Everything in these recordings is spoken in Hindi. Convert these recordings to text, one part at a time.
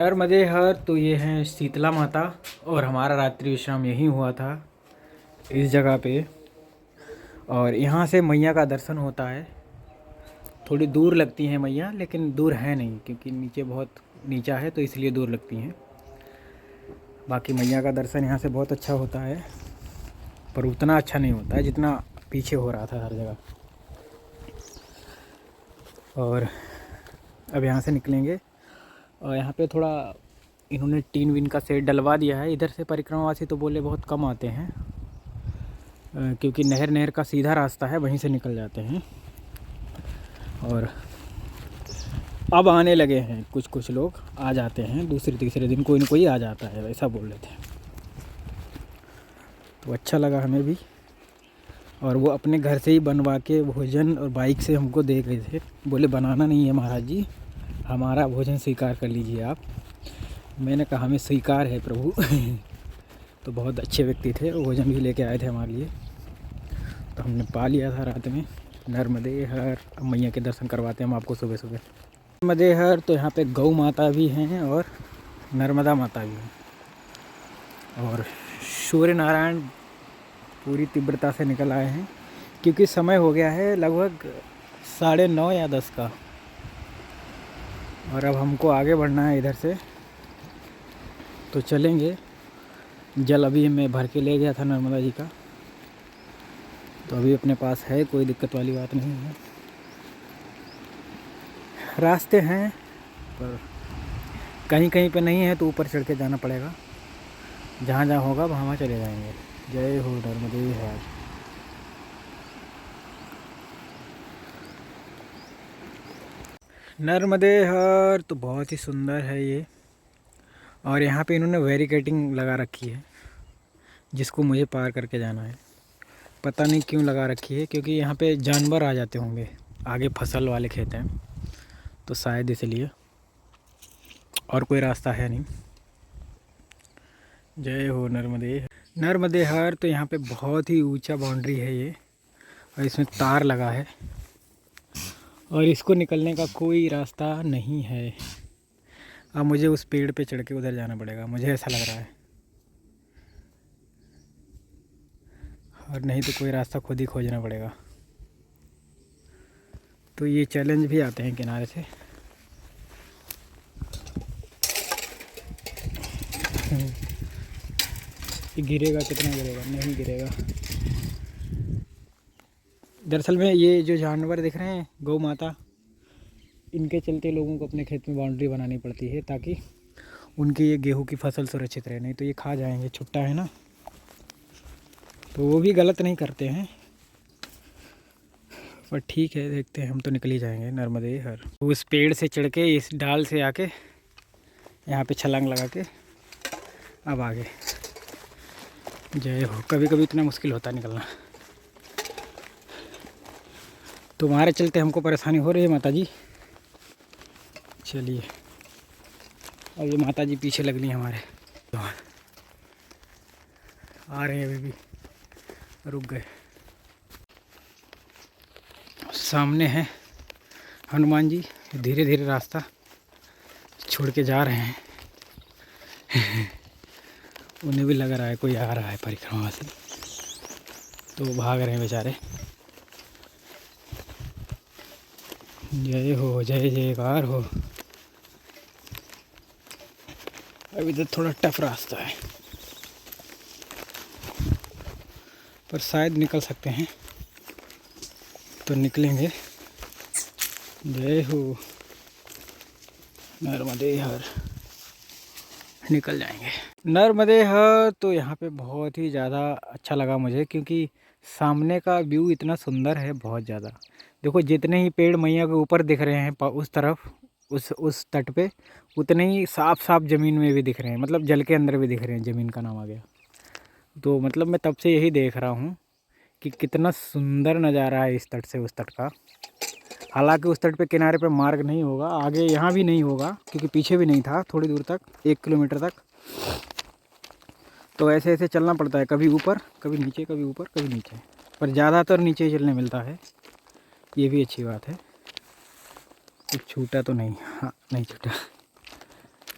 नर्मदे हर तो ये है शीतला माता और हमारा रात्रि विश्राम यहीं हुआ था इस जगह पे। और यहाँ से मैया का दर्शन होता है। थोड़ी दूर लगती हैं मैया, लेकिन दूर है नहीं क्योंकि नीचे बहुत नीचा है तो इसलिए दूर लगती हैं। बाकी मैया का दर्शन यहाँ से बहुत अच्छा होता है, पर उतना अच्छा नहीं होता है जितना पीछे हो रहा था हर जगह। और अब यहाँ से निकलेंगे और यहाँ पे थोड़ा इन्होंने टीन विन का सेट डलवा दिया है। इधर से परिक्रमावासी तो बोले बहुत कम आते हैं क्योंकि नहर का सीधा रास्ता है, वहीं से निकल जाते हैं। और अब आने लगे हैं, कुछ लोग आ जाते हैं, दूसरे तीसरे दिन कोई न कोई आ जाता है, वैसा बोल रहे थे। तो अच्छा लगा हमें भी। और वो अपने घर से ही बनवा के भोजन और बाइक से हमको दे गए थे। बोले बनाना नहीं है महाराज जी, हमारा भोजन स्वीकार कर लीजिए आप। मैंने कहा हमें स्वीकार है प्रभु। तो बहुत अच्छे व्यक्ति थे, वो भोजन भी लेके आए थे हमारे लिए, तो हमने पा लिया था रात में। नर्मदे हर मैया के दर्शन करवाते हैं हम आपको सुबह सुबह। नर्मदे हर तो यहाँ पे गौ माता भी हैं और नर्मदा माता भी हैं। और सूर्य नारायण पूरी तीव्रता से निकल आए हैं क्योंकि समय हो गया है लगभग 9:30 या 10 का। और अब हमको आगे बढ़ना है इधर से, तो चलेंगे। जल अभी मैं भर के ले गया था नर्मदा जी का, तो अभी अपने पास है, कोई दिक्कत वाली बात नहीं है। रास्ते हैं पर कहीं कहीं पे नहीं है तो ऊपर चढ़ के जाना पड़ेगा। जहाँ जहाँ होगा वहाँ चले जाएंगे। जय हो नर्मदे हर। नर्मदे हर तो बहुत ही सुंदर है ये। और यहाँ पे इन्होंने बैरिकेडिंग लगा रखी है जिसको मुझे पार करके जाना है। पता नहीं क्यों लगा रखी है, क्योंकि यहाँ पे जानवर आ जाते होंगे, आगे फसल वाले खेत हैं तो शायद इसलिए, और कोई रास्ता है नहीं। जय हो नर्मदे। नर्मदे हर तो यहाँ पे बहुत ही ऊंचा बाउंड्री है ये, और इसमें तार लगा है और इसको निकलने का कोई रास्ता नहीं है। अब मुझे उस पेड़ पे चढ़ के उधर जाना पड़ेगा, मुझे ऐसा लग रहा है। और नहीं तो कोई रास्ता खुद ही खोजना पड़ेगा। तो ये चैलेंज भी आते हैं किनारे से। ये गिरेगा, कितना गिरेगा? नहीं गिरेगा। दरअसल में ये जो जानवर दिख रहे हैं गौ माता, इनके चलते लोगों को अपने खेत में बाउंड्री बनानी पड़ती है ताकि उनकी ये गेहूं की फसल सुरक्षित रहे, नहीं तो ये खा जाएंगे। छुट्टा है ना, तो वो भी गलत नहीं करते हैं, पर ठीक है, देखते हैं। हम तो निकल ही जाएंगे नर्मदे हर। उस पेड़ से चढ़ के इस डाल से आके यहाँ पे छलांग लगा के अब आगे। जय हो। कभी कभी इतना मुश्किल होता निकलना। तुम्हारे चलते हमको परेशानी हो रही है माता जी। चलिए, अब ये माता जी पीछे लग ली हमारे, आ रहे हैं अभी भी, रुक गए। सामने है हनुमान जी, धीरे धीरे रास्ता छोड़ के जा रहे हैं। उन्हें भी लग रहा है कोई आ रहा है परिक्रमा से, तो भाग रहे हैं बेचारे। जय हो, जय जयकार हो। अभी तो थोड़ा टफ रास्ता है, पर शायद निकल सकते हैं, तो निकलेंगे। जय हो नर्मदे हर। निकल जाएंगे नर्मदे हर। तो यहाँ पे बहुत ही ज़्यादा अच्छा लगा मुझे, क्योंकि सामने का व्यू इतना सुंदर है, बहुत ज़्यादा। देखो, जितने ही पेड़ मैया के ऊपर दिख रहे हैं उस तरफ, उस तट पे, उतने ही साफ साफ ज़मीन में भी दिख रहे हैं, मतलब जल के अंदर भी दिख रहे हैं। ज़मीन का नाम आ गया। तो मतलब मैं तब से यही देख रहा हूँ कि कितना सुंदर नज़ारा है इस तट से उस तट का। हालांकि उस तट पे किनारे पे मार्ग नहीं होगा, आगे यहाँ भी नहीं होगा क्योंकि पीछे भी नहीं था, थोड़ी दूर तक, 1 किलोमीटर तक। तो ऐसे ऐसे चलना पड़ता है, कभी ऊपर कभी नीचे, कभी ऊपर कभी नीचे, पर ज़्यादातर नीचे ही चलने मिलता है। ये भी अच्छी बात है। कुछ छूटा तो नहीं? हाँ, नहीं छूटा।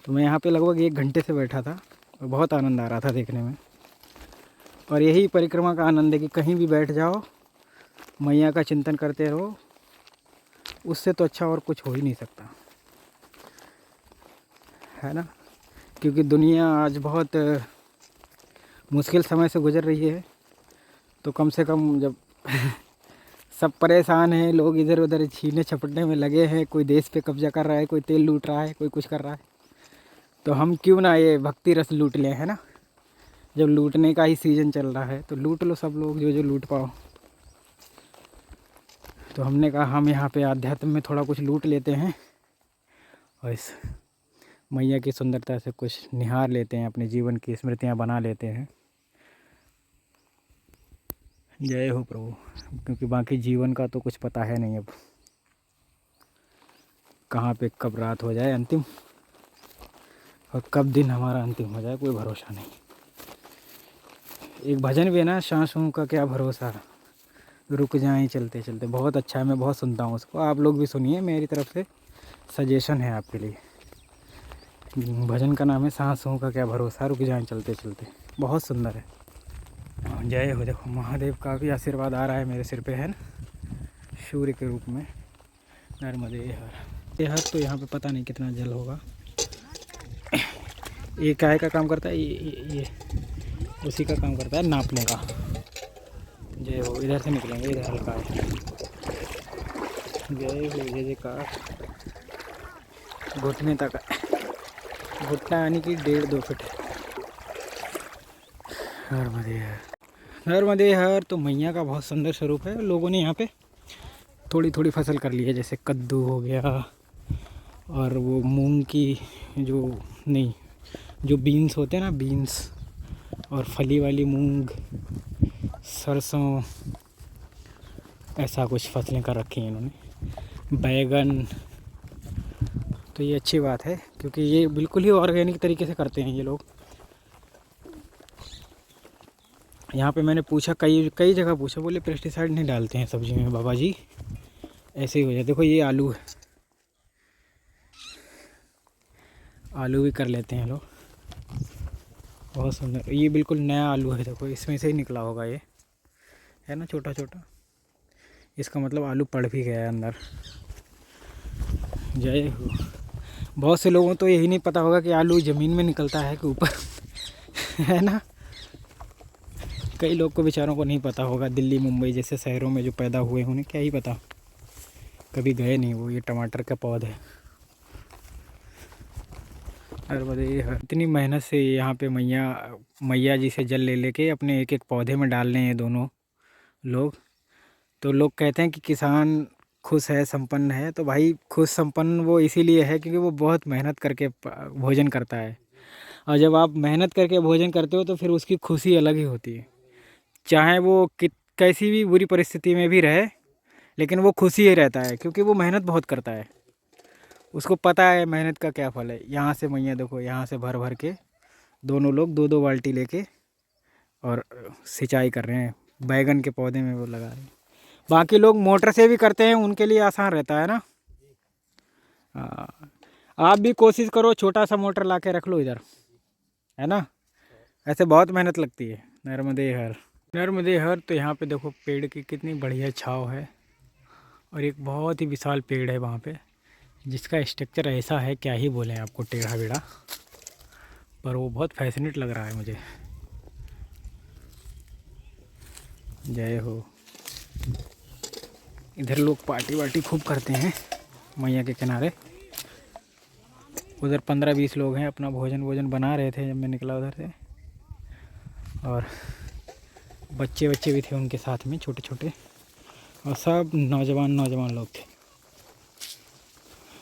तो मैं यहाँ पे लगभग 1 घंटे से बैठा था और बहुत आनंद आ रहा था देखने में। और यही परिक्रमा का आनंद है कि कहीं भी बैठ जाओ, मैया का चिंतन करते रहो, उससे तो अच्छा और कुछ हो ही नहीं सकता, है ना। क्योंकि दुनिया आज बहुत मुश्किल समय से गुजर रही है, तो कम से कम जब सब परेशान हैं, लोग इधर उधर छीनने झपटने में लगे हैं, कोई देश पे कब्जा कर रहा है, कोई तेल लूट रहा है, कोई कुछ कर रहा है, तो हम क्यों ना ये भक्ति रस लूट लें, है ना। जब लूटने का ही सीज़न चल रहा है तो लूट लो सब लोग, जो जो लूट पाओ। तो हमने कहा हम यहाँ पे आध्यात्म में थोड़ा कुछ लूट लेते हैं और इस मैया की सुंदरता से कुछ निहार लेते हैं, अपने जीवन की स्मृतियाँ बना लेते हैं। जय हो प्रभु। क्योंकि बाकी जीवन का तो कुछ पता है नहीं, अब कहाँ पे कब रात हो जाए अंतिम और कब दिन हमारा अंतिम हो जाए, कोई भरोसा नहीं। एक भजन भी है ना, सांसों का क्या भरोसा, रुक जाएं चलते चलते, बहुत अच्छा है, मैं बहुत सुनता हूँ उसको। आप लोग भी सुनिए, मेरी तरफ से सजेशन है आपके लिए। भजन का नाम है सांसों का क्या भरोसा, रुक जाएं चलते चलते, बहुत सुंदर है। जय हो। देखो महादेव का भी आशीर्वाद आ रहा है मेरे सिर पे, है ना, सूर्य के रूप में। नर्मदे हर। ये हर तो यहाँ पे पता नहीं कितना जल होगा। ये काय का काम करता है, ये उसी का काम करता है, नापने का। जय हो। इधर से निकलेंगे, इधर हल्का है। जय हो, जय जयकार। घुटने तक है, घुटना यानी कि 1.5-2 फीट है। नर्मदे हर। नर्मदे हर तो मैया का बहुत सुंदर स्वरूप है। लोगों ने यहाँ पे थोड़ी थोड़ी फसल कर ली है, जैसे कद्दू हो गया और वो मूंग की जो बीन्स होते हैं ना, बीन्स और फली वाली मूंग, सरसों, ऐसा कुछ फसलें कर रखी हैं इन्होंने, बैगन। तो ये अच्छी बात है क्योंकि ये बिल्कुल ही ऑर्गेनिक तरीके से करते हैं ये लोग। यहाँ पे मैंने पूछा, कई जगह पूछा, बोले पेस्टिसाइड नहीं डालते हैं सब्जी में बाबा जी, ऐसे ही हो जाए। देखो ये आलू है, आलू भी कर लेते हैं लोग, बहुत सुंदर। ये बिल्कुल नया आलू है, देखो इसमें से ही निकला होगा, ये है ना, छोटा छोटा। इसका मतलब आलू पड़ भी गया है अंदर। जय हो। बहुत से लोगों तो यही नहीं पता होगा कि आलू ज़मीन में निकलता है कि ऊपर है ना। कई लोग को बेचारों को नहीं पता होगा, दिल्ली मुंबई जैसे शहरों में जो पैदा हुए, उन्हें क्या ही पता, कभी गए नहीं वो। ये टमाटर का पौधा है। अरे इतनी मेहनत से यहाँ पे मैया जी से जल ले लेके अपने एक एक पौधे में डाल रहे हैं दोनों लोग। तो लोग कहते हैं कि किसान खुश है, संपन्न है। तो भाई खुश संपन्न वो इसीलिए है क्योंकि वो बहुत मेहनत करके भोजन करता है। और जब आप मेहनत करके भोजन करते हो तो फिर उसकी खुशी अलग ही होती है, चाहे वो कैसी भी बुरी परिस्थिति में भी रहे, लेकिन वो खुशी ही रहता है क्योंकि वो मेहनत बहुत करता है। उसको पता है मेहनत का क्या फल है। यहाँ से मैया देखो, यहाँ से भर भर के दोनों लोग 2-2 बाल्टी लेके और सिंचाई कर रहे हैं, बैगन के पौधे में वो लगा रहे हैं। बाकी लोग मोटर से भी करते हैं, उनके लिए आसान रहता है ना। आप भी कोशिश करो, छोटा सा मोटर ला के रख लो इधर, है ना। ऐसे बहुत मेहनत लगती है। नर्मदे हर। नर्मदे हर। तो यहाँ पे देखो पेड़ की कितनी बढ़िया छाँव है और एक बहुत ही विशाल पेड़ है वहाँ पे, जिसका स्ट्रक्चर ऐसा है क्या ही बोलें आपको, टेढ़ा बेड़ा, पर वो बहुत फैसिनेट लग रहा है मुझे। जय हो। इधर लोग पार्टी वार्टी खूब करते हैं मैया के किनारे। उधर 15-20 लोग हैं, अपना भोजन बना रहे थे जब मैं निकला उधर से। और बच्चे भी थे उनके साथ में, छोटे छोटे, और सब नौजवान लोग थे।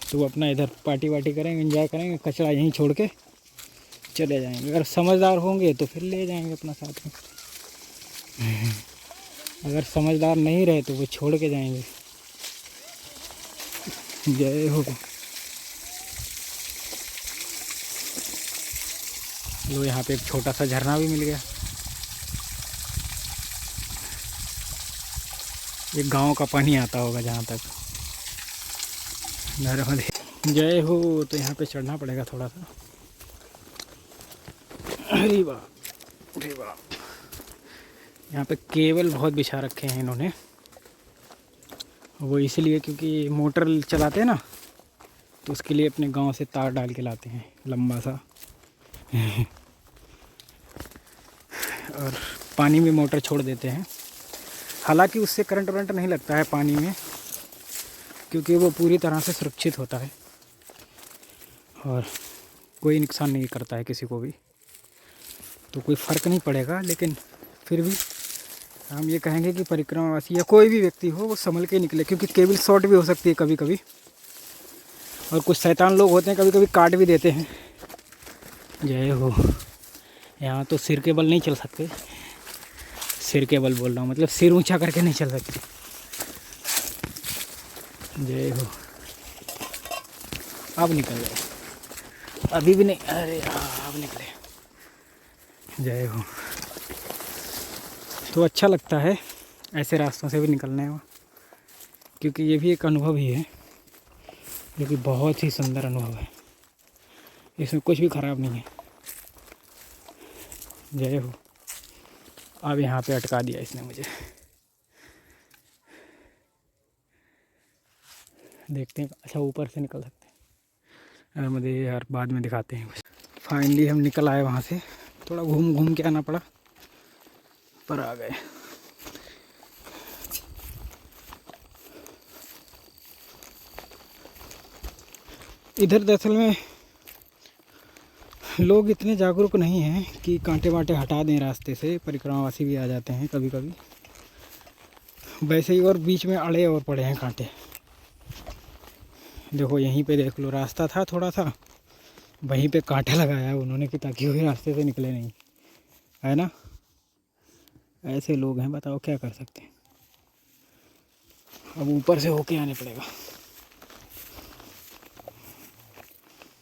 तो वो अपना इधर पार्टी वार्टी करेंगे, एंजॉय करेंगे, कचरा यहीं छोड़ के चले जाएंगे। अगर समझदार होंगे तो फिर ले जाएंगे अपना साथ में, अगर समझदार नहीं रहे तो वो छोड़ के जाएंगे। जय हो। लो यहाँ पे एक छोटा सा झरना भी मिल गया। एक गांव का पानी आता होगा जहाँ तक। नर्मदे। जय हो। तो यहाँ पे चढ़ना पड़ेगा थोड़ा सा। अरे बाप, अरे बाप। यहाँ पे केबल बहुत बिछा रखे हैं इन्होंने, वो इसलिए क्योंकि मोटर चलाते हैं ना, तो उसके लिए अपने गांव से तार डाल के लाते हैं लंबा सा। और पानी में मोटर छोड़ देते हैं। हालांकि उससे करंट वरंट नहीं लगता है पानी में, क्योंकि वो पूरी तरह से सुरक्षित होता है और कोई नुकसान नहीं करता है किसी को भी, तो कोई फ़र्क नहीं पड़ेगा। लेकिन फिर भी हम ये कहेंगे कि परिक्रमावासी या कोई भी व्यक्ति हो वो संभल के निकले, क्योंकि केबल शॉर्ट भी हो सकती है कभी कभी, और कुछ शैतान लोग होते हैं कभी कभी काट भी देते हैं। जय हो। यहाँ तो सिर के बल नहीं चल सकते, सिर के बल बोल रहा हूँ, मतलब सिर ऊंचा करके नहीं चल सकते। जय हो। अब निकल गए, अभी भी नहीं, अरे अब निकले। जय हो। तो अच्छा लगता है ऐसे रास्तों से भी निकलने में, क्योंकि ये भी एक अनुभव ही है, जो कि बहुत ही सुंदर अनुभव है। इसमें कुछ भी ख़राब नहीं है। जय हो। अब यहाँ पे अटका दिया इसने मुझे। देखते हैं, अच्छा ऊपर से निकल सकते हैं। मुझे यार बाद में दिखाते हैं। फाइनली हम निकल आए वहाँ से, थोड़ा घूम घूम के आना पड़ा, पर आ गए। इधर दरअसल में लोग इतने जागरूक नहीं हैं कि कांटे वांटे हटा दें रास्ते से। परिक्रमावासी भी आ जाते हैं कभी कभी वैसे ही, और बीच में अड़े और पड़े हैं कांटे। देखो यहीं पे देख लो, रास्ता था थोड़ा सा, वहीं पे कांटे लगाया है उन्होंने कि ताकि वही रास्ते से निकले नहीं, है ना। ऐसे लोग हैं, बताओ क्या कर सकते हैं। अब ऊपर से होके आने पड़ेगा।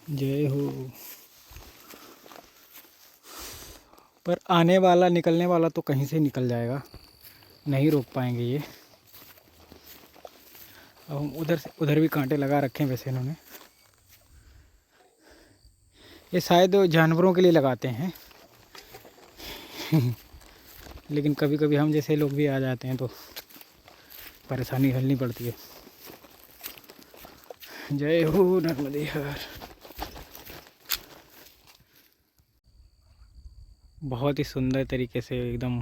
जय हो। पर आने वाला निकलने वाला तो कहीं से निकल जाएगा, नहीं रोक पाएंगे ये। अब हम उधर भी कांटे लगा रखे हैं वैसे इन्होंने, ये शायद जानवरों के लिए लगाते हैं। लेकिन कभी कभी हम जैसे लोग भी आ जाते हैं तो परेशानी झेलनी पड़ती है। जय हो नर्मदे हर। बहुत ही सुंदर तरीके से एकदम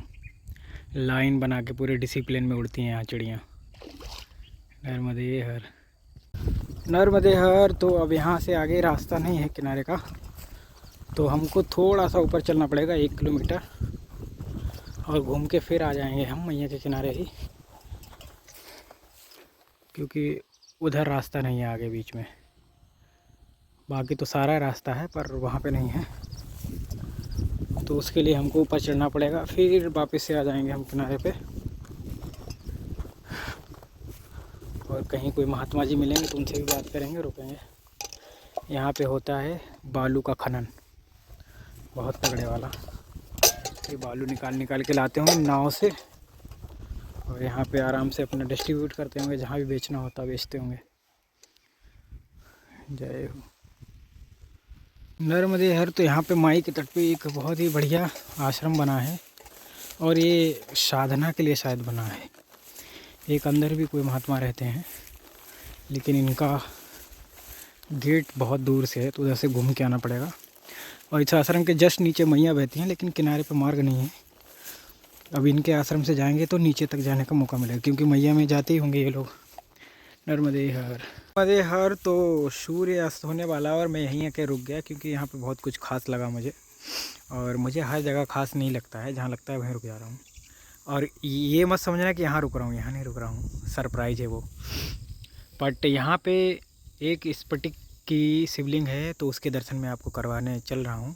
लाइन बना के पूरे डिसिप्लिन में उड़ती हैं यहाँ चिड़ियाँ। नर्मदे हर, नर्मदे हर। तो अब यहाँ से आगे रास्ता नहीं है किनारे का, तो हमको थोड़ा सा ऊपर चलना पड़ेगा 1 किलोमीटर, और घूम के फिर आ जाएंगे हम मैया के किनारे ही, क्योंकि उधर रास्ता नहीं है आगे बीच में। बाकी तो सारा रास्ता है पर वहाँ पे नहीं है, तो उसके लिए हमको ऊपर चढ़ना पड़ेगा, फिर वापस से आ जाएंगे हम किनारे पे। और कहीं कोई महात्मा जी मिलेंगे तो उनसे भी बात करेंगे, रुकेंगे। यहाँ पे होता है बालू का खनन, बहुत तगड़े वाला। ये बालू निकाल के लाते होंगे नाव से, और यहाँ पे आराम से अपना डिस्ट्रीब्यूट करते होंगे, जहाँ भी बेचना होता बेचते होंगे। जय हो। नर्मदे हर। तो यहाँ पे माई के तट पे एक बहुत ही बढ़िया आश्रम बना है, और ये साधना के लिए शायद बना है। एक अंदर भी कोई महात्मा रहते हैं, लेकिन इनका गेट बहुत दूर से है, तो उधर से घूम के आना पड़ेगा। और इस आश्रम के जस्ट नीचे मैया बहती हैं, लेकिन किनारे पे मार्ग नहीं है। अब इनके आश्रम से जाएंगे तो नीचे तक जाने का मौका मिलेगा, क्योंकि मैया में जाते ही होंगे ये लोग। नर्मदे हर। नर्मदे हर। तो सूर्य अस्त होने वाला, और मैं यहीं आके रुक गया, क्योंकि यहाँ पे बहुत कुछ खास लगा मुझे, और मुझे हर जगह खास नहीं लगता है, जहाँ लगता है वहीं रुक जा रहा हूँ। और ये मत समझना कि यहाँ रुक रहा हूँ, यहाँ नहीं रुक रहा हूँ, सरप्राइज़ है वो। बट यहाँ पे एक स्फटिक की शिवलिंग है, तो उसके दर्शन मैं आपको करवाने चल रहा हूँ,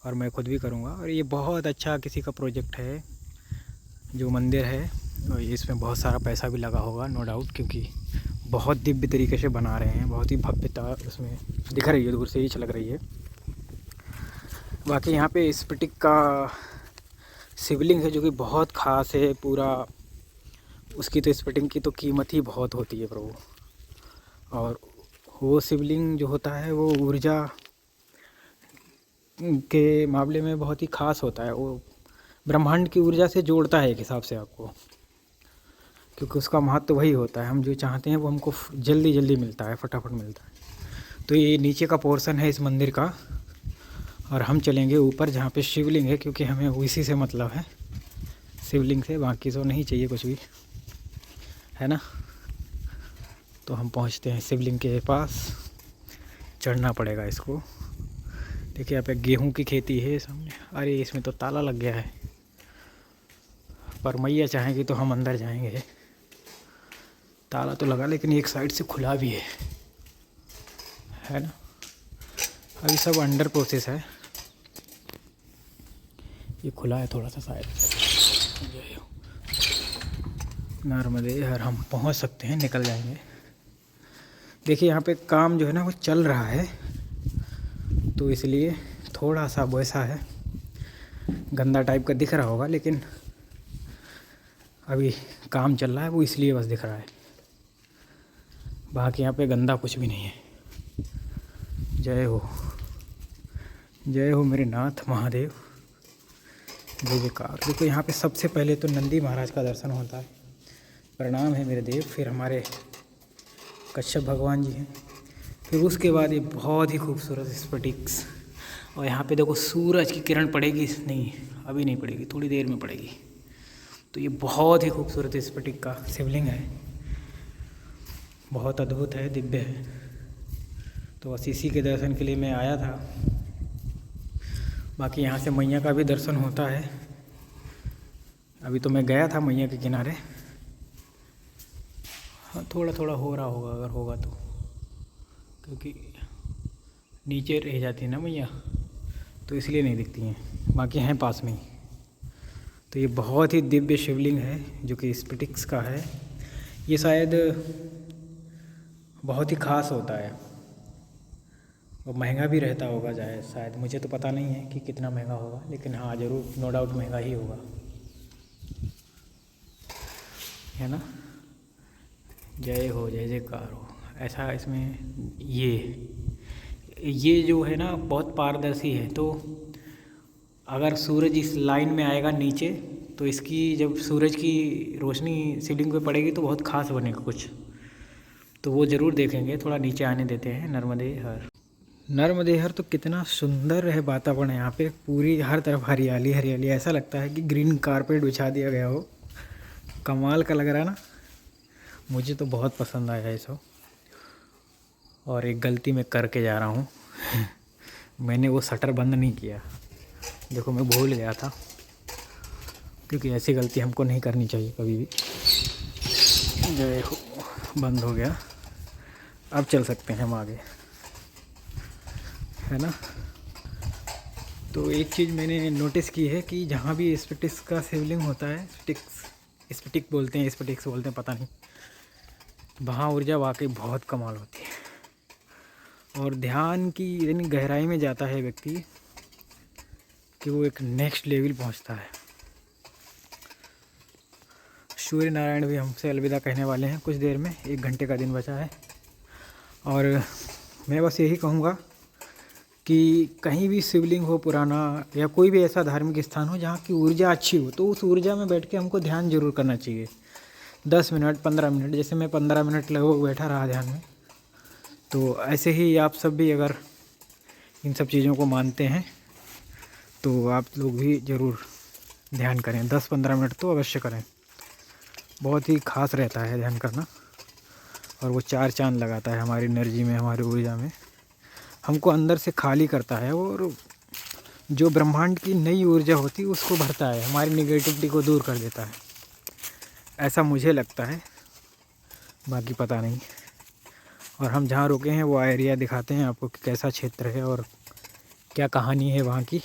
और मैं खुद भी करूँगा। और ये बहुत अच्छा किसी का प्रोजेक्ट है जो मंदिर है, और इसमें बहुत सारा पैसा भी लगा होगा नो डाउट, क्योंकि बहुत दिव्य तरीके से बना रहे हैं, बहुत ही भव्यता उसमें दिख रही है, दूर से ही झलक रही है। बाकी यहाँ पे स्फटिक का शिवलिंग है जो कि बहुत ख़ास है पूरा, उसकी तो स्फटिक की तो कीमत ही बहुत होती है प्रभु। और वो शिवलिंग जो होता है वो ऊर्जा के मामले में बहुत ही खास होता है। वो ब्रह्मांड की ऊर्जा से जोड़ता है एक हिसाब से आपको, क्योंकि उसका महत्व वही होता है। हम जो चाहते हैं वो हमको जल्दी जल्दी मिलता है, फटाफट मिलता है। तो ये नीचे का पोर्शन है इस मंदिर का, और हम चलेंगे ऊपर जहाँ पे शिवलिंग है, क्योंकि हमें इसी से मतलब है, शिवलिंग से। बाकी तो नहीं चाहिए कुछ भी, है ना। तो हम पहुँचते हैं शिवलिंग के पास। चढ़ना पड़ेगा इसको। देखिए यहाँ पे गेहूं की खेती है सामने। अरे इसमें तो ताला लग गया है, पर मैया चाहेंगी तो हम अंदर जाएंगे। ताला तो लगा, लेकिन एक साइड से खुला भी है ना। अभी सब अंडर प्रोसेस है। ये खुला है थोड़ा सा शायद। नर्मदे हर, हम पहुंच सकते हैं, निकल जाएंगे। देखिए यहाँ पे काम जो है ना वो चल रहा है, तो इसलिए थोड़ा सा वैसा है, गंदा टाइप का दिख रहा होगा, लेकिन अभी काम चल रहा है वो इसलिए बस दिख रहा है। बाकी यहाँ पे गंदा कुछ भी नहीं है। जय हो, जय हो मेरे नाथ महादेव, जय जयकार। देखो यहाँ पे सबसे पहले तो नंदी महाराज का दर्शन होता है। प्रणाम है मेरे देव। फिर हमारे कश्यप भगवान जी हैं। फिर उसके बाद ये बहुत ही खूबसूरत स्फटिक्स। और यहाँ पे देखो सूरज की किरण पड़ेगी, नहीं अभी नहीं पड़ेगी, थोड़ी देर में पड़ेगी। तो ये बहुत ही खूबसूरत स्फटिक का शिवलिंग है, बहुत अद्भुत है, दिव्य है। तो बस इसी के दर्शन के लिए मैं आया था। बाकी यहाँ से मैया का भी दर्शन होता है। अभी तो मैं गया था मैया के किनारे। हाँ थोड़ा थोड़ा हो रहा होगा, अगर होगा तो, क्योंकि नीचे रह जाती है ना मैया, तो इसलिए नहीं दिखती हैं। बाकी हैं पास में ही। तो ये बहुत ही दिव्य शिवलिंग है जो कि स्फटिक्स का है। ये शायद बहुत ही ख़ास होता है और महंगा भी रहता होगा शायद। मुझे तो पता नहीं है कि कितना महंगा होगा, लेकिन हाँ ज़रूर नो डाउट महंगा ही होगा, है ना। जय हो, जय जयकार हो। ऐसा इसमें ये जो है ना बहुत पारदर्शी है। तो अगर सूरज इस लाइन में आएगा नीचे, तो इसकी जब सूरज की रोशनी शिवलिंग पे पड़ेगी तो बहुत ख़ास बनेगा कुछ। तो वो ज़रूर देखेंगे। थोड़ा नीचे आने देते हैं। नर्मदे हर, नर्मदे हर। तो कितना सुंदर है वातावरण यहाँ पे, पूरी हर तरफ हरियाली हरियाली। ऐसा लगता है कि ग्रीन कारपेट बिछा दिया गया हो। कमाल का लग रहा है ना। मुझे तो बहुत पसंद आया है सब। और एक गलती मैं करके जा रहा हूँ मैंने वो शटर बंद नहीं किया। देखो मैं भूल गया था, क्योंकि ऐसी गलती हमको नहीं करनी चाहिए कभी भी। देखो बंद हो गया, अब चल सकते हैं हम आगे, है ना। तो एक चीज़ मैंने नोटिस की है कि जहाँ भी स्फटिक्स का शिवलिंग होता है, स्फटिक बोलते हैं, स्फटिक्स बोलते हैं, पता नहीं, वहाँ ऊर्जा वाकई बहुत कमाल होती है। और ध्यान की इतनी गहराई में जाता है व्यक्ति कि वो एक नेक्स्ट लेवल पहुंचता है। सूर्य नारायण भी हमसे अलविदा कहने वाले हैं कुछ देर में। 1 घंटे का दिन बचा है। और मैं बस यही कहूँगा कि कहीं भी शिवलिंग हो पुराना, या कोई भी ऐसा धार्मिक स्थान हो जहाँ की ऊर्जा अच्छी हो, तो उस ऊर्जा में बैठ के हमको ध्यान जरूर करना चाहिए। 10 मिनट 15 मिनट, जैसे मैं 15 मिनट लगभग बैठा रहा ध्यान में। तो ऐसे ही आप सब भी अगर इन सब चीज़ों को मानते हैं तो आप लोग भी ज़रूर ध्यान करें। 10-15 मिनट तो अवश्य करें। बहुत ही ख़ास रहता है ध्यान करना, और वो 4 चांद लगाता है हमारी एनर्जी में, हमारी ऊर्जा में। हमको अंदर से खाली करता है, और जो ब्रह्मांड की नई ऊर्जा होती है उसको भरता है, हमारी निगेटिविटी को दूर कर देता है। ऐसा मुझे लगता है, बाकी पता नहीं। और हम जहाँ रुके हैं वो एरिया दिखाते हैं आपको कि कैसा क्षेत्र है और क्या कहानी है वहाँ की।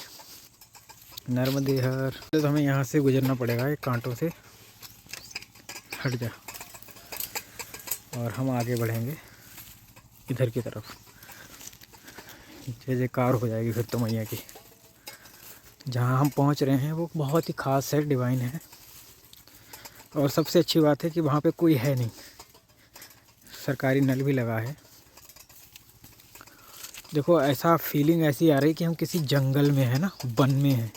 नर्मदे हर। तो हमें यहाँ से गुजरना पड़ेगा एक कांटों से, हट जा, और हम आगे बढ़ेंगे इधर की तरफ। जय जयकार हो जाएगी फिर तो मैया की। जहाँ हम पहुँच रहे हैं वो बहुत ही ख़ास है, डिवाइन है। और सबसे अच्छी बात है कि वहाँ पे कोई है नहीं, सरकारी नल भी लगा है। देखो ऐसा फीलिंग ऐसी आ रही कि हम किसी जंगल में है ना, वन में है।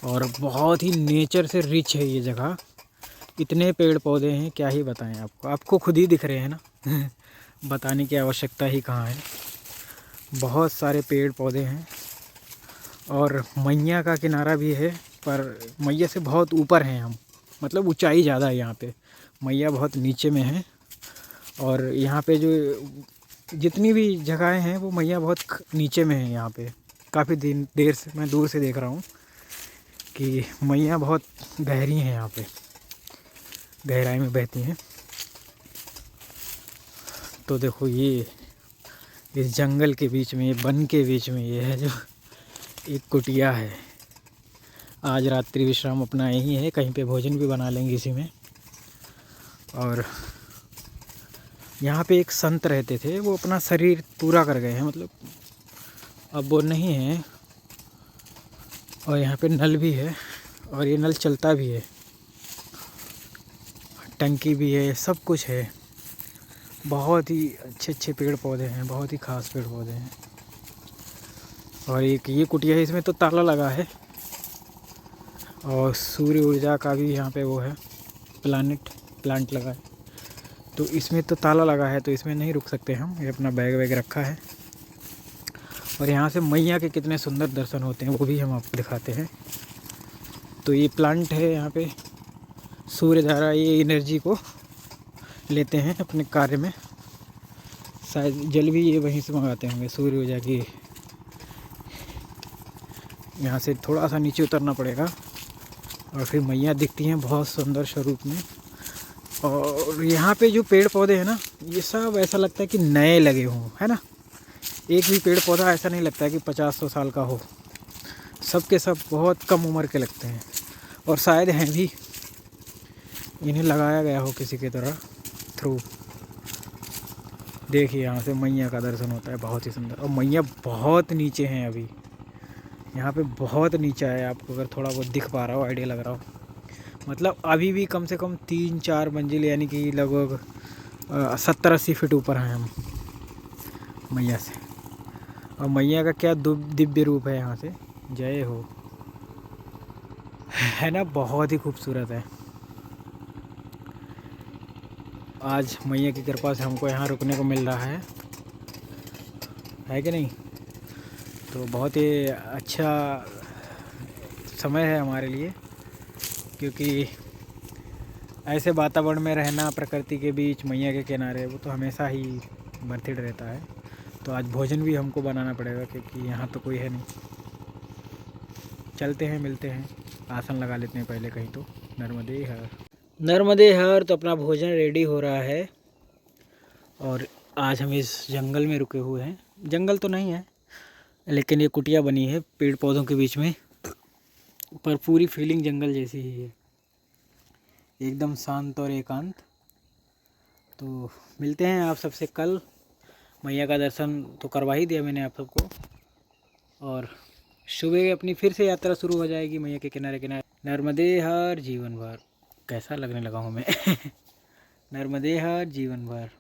और बहुत ही नेचर से रिच है ये जगह। इतने पेड़ पौधे हैं, क्या ही बताएं आपको, आपको खुद ही दिख रहे हैं ना बताने की आवश्यकता ही कहाँ है। बहुत सारे पेड़ पौधे हैं और मैया का किनारा भी है, पर मैया से बहुत ऊपर हैं हम, मतलब ऊंचाई ज़्यादा है यहाँ पे। मैया बहुत नीचे में है और यहाँ पे जो जितनी भी जगहें हैं वो मैया बहुत नीचे में है। यहाँ पे काफ़ी देर से मैं दूर से देख रहा हूँ कि मैया बहुत गहरी हैं, यहाँ पे गहराई में बहती हैं। तो देखो ये इस जंगल के बीच में, ये वन के बीच में ये है जो एक कुटिया है। आज रात्रि विश्राम अपना यही है, कहीं पे भोजन भी बना लेंगे इसी में। और यहाँ पे एक संत रहते थे, वो अपना शरीर पूरा कर गए हैं, मतलब अब वो नहीं है। और यहाँ पे नल भी है और ये नल चलता भी है, टंकी भी है, सब कुछ है। बहुत ही अच्छे अच्छे पेड़ पौधे हैं, बहुत ही खास पेड़ पौधे हैं। और एक ये कुटिया है, इसमें तो ताला लगा है। और सूर्य ऊर्जा का भी यहाँ पे वो है, प्लांट लगा है। तो इसमें तो ताला लगा है, तो इसमें नहीं रुक सकते हम। ये अपना बैग वैग रखा है। और यहाँ से मैया के कितने सुंदर दर्शन होते हैं वो भी हम आपको दिखाते हैं। तो ये प्लांट है, यहाँ पे सूर्य द्वारा ये एनर्जी को लेते हैं अपने कार्य में। शायद जल भी ये वहीं से मंगाते होंगे, सूर्य ऊर्जा की। यहाँ से थोड़ा सा नीचे उतरना पड़ेगा और फिर मैया दिखती हैं बहुत सुंदर स्वरूप में। और यहाँ पे जो पेड़ पौधे हैं ना, ये सब ऐसा लगता है कि नए लगे हों, है ना। एक भी पेड़ पौधा ऐसा नहीं लगता है कि 50-100 साल का हो। सब के सब बहुत कम उम्र के लगते हैं और शायद हैं भी, इन्हें लगाया गया हो किसी के तरह थ्रू। देखिए यहाँ से मैया का दर्शन होता है, बहुत ही सुंदर। और मैया बहुत नीचे हैं अभी, यहाँ पे बहुत नीचा है। आपको अगर थोड़ा बहुत दिख पा रहा हो, आइडिया लग रहा हो, मतलब अभी भी कम से कम 3-4 मंजिल, यानी कि लगभग 70-80 फीट ऊपर हैं हम मैया से। और मैया का क्या दिव्य रूप है यहाँ से, जय हो, है ना, बहुत ही खूबसूरत है। आज मैया की कृपा से हमको यहाँ रुकने को मिल रहा है कि नहीं। तो बहुत ही अच्छा समय है हमारे लिए, क्योंकि ऐसे वातावरण में रहना, प्रकृति के बीच, मैया के किनारे, वो तो हमेशा ही बर्थिड रहता है। तो आज भोजन भी हमको बनाना पड़ेगा, क्योंकि यहाँ तो कोई है नहीं। चलते हैं, मिलते हैं, आसन लगा लेते हैं पहले कहीं। तो नर्मदे हर, नर्मदे हर। तो अपना भोजन रेडी हो रहा है और आज हम इस जंगल में रुके हुए हैं। जंगल तो नहीं है, लेकिन ये कुटिया बनी है पेड़ पौधों के बीच में, पर पूरी फीलिंग जंगल जैसी ही है, एकदम शांत और एकांत। तो मिलते हैं आप सबसे कल। मैया का दर्शन तो करवा ही दिया मैंने आप सबको, और सुबह अपनी फिर से यात्रा शुरू हो जाएगी मैया के किनारे किनारे। नर्मदे हर जीवन भर। कैसा लगने लगा हूँ मैं नर्मदे हर जीवन भर।